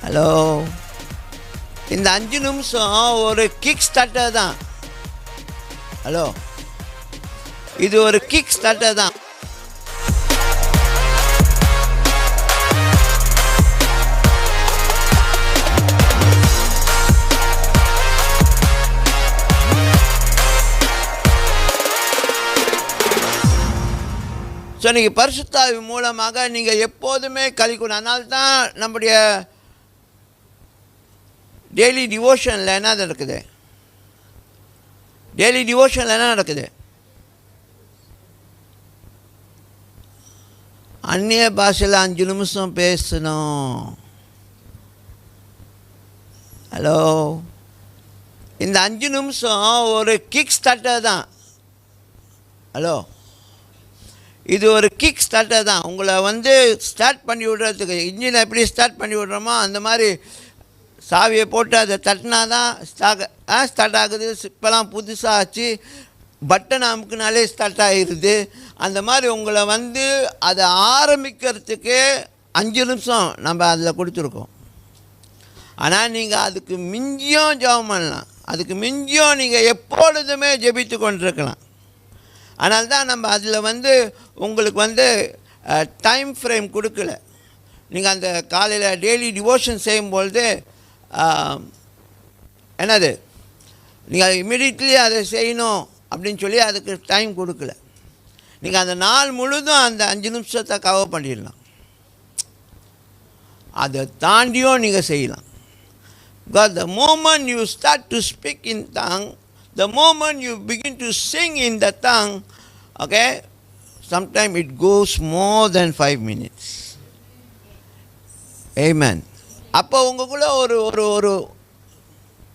Hello, இந்த 5 நிமிஷம் ஒரு கிக் ஸ்டார்டர் தான். ஹலோ, இது ஒரு கிக் ஸ்டார்டர் தான். ஸோ நீங்கள் பரிசுத்த ஆவி மூலமாக நீங்கள் எப்போதுமே கழிக்கணும். அதனால தான் நம்முடைய டெய்லி டிவோஷனில் என்ன நடக்குது? டெய்லி டிவோஷனில் என்ன நடக்குது? அந்நிய பாஷையில் 5 நிமிஷம் பேசணும். ஹலோ, இந்த 5 நிமிஷம் ஒரு கிக் ஸ்டார்டர் தான். ஹலோ, இது ஒரு கிக் ஸ்டார்டர் தான். உங்களை ஸ்டார்ட் பண்ணி விடுறதுக்கு, இன்ஜினை எப்படி ஸ்டார்ட் பண்ணி விடுறோமோ அந்த மாதிரி சாவியை போட்டு அதை தட்டினா தான் ஸ்டார்ட் ஆகுது. இப்போலாம் புதுசாக ஆச்சு, பட்டன் அமுக்குனாலே ஸ்டார்ட் ஆகிடுது. அந்த மாதிரி உங்களை அதை ஆரம்பிக்கிறதுக்கு 5 நிமிஷம் நம்ம அதில் கொடுத்துருக்கோம். ஆனால் நீங்கள் அதுக்கு மிஞ்சியும் ஜெபம் பண்ணலாம், அதுக்கு மிஞ்சியும் நீங்கள் எப்பொழுதுமே ஜெபித்து கொண்டிருக்கலாம். அதனால தான் நம்ம அதில் உங்களுக்கு டைம் ஃப்ரேம் கொடுக்கல. நீங்கள் அந்த காலையில் டெய்லி டிவோஷன் செய்யும்பொழுது என்னது, நீங்கள் இம்மிடியட்லி அதை செய்யணும் அப்படின்னு சொல்லி அதுக்கு டைம் கொடுக்கல. நீங்கள் அந்த நாள் முழுதும் அந்த 5 நிமிஷத்தை கவர் பண்ணிடலாம். அதை தாண்டியும் நீங்கள் செய்யலாம். Because the moment you start to speak in tongue, the moment you begin to sing in the tongue, okay, sometimes it goes more than 5 minutes. Amen. அப்போ உங்களுக்குள்ள ஒரு ஒரு ஒரு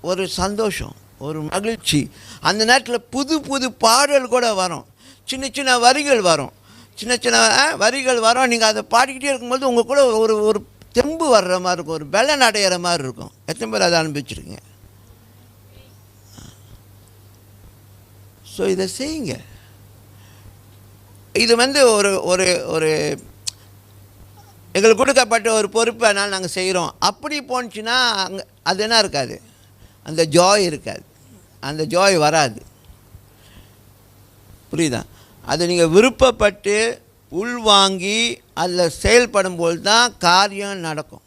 ஒரு சந்தோஷம், ஒரு மகிழ்ச்சி. அந்த நேரத்தில் புது புது பாடல் கூட வரும், சின்ன சின்ன வரிகள் வரும், சின்ன சின்ன வரிகள் வரும். நீங்கள் அதை பாடிக்கிட்டே இருக்கும்போது உங்களுக்குள்ள ஒரு ஒரு தெம்பு வர்ற மாதிரி இருக்கும், ஒரு பலன் அடையிற மாதிரி இருக்கும். எத்தனை பேர் அதை அனுபவிச்சிருக்கீங்க? ஸோ இதை செய்யுங்க. இது ஒரு ஒரு ஒரு எங்களுக்கு கொடுக்கப்பட்ட ஒரு பொறுப்பு, அதனால் நாங்கள் செய்கிறோம். அப்படி போணுச்சுன்னா அங்கே அது என்ன இருக்காது, அந்த ஜாய் இருக்காது, அந்த ஜாய் வராது. புரியுதா? அது நீங்கள் விருப்பப்பட்டு உள்வாங்கி அதில் செயல்படும்போது தான் காரியம் நடக்கும்.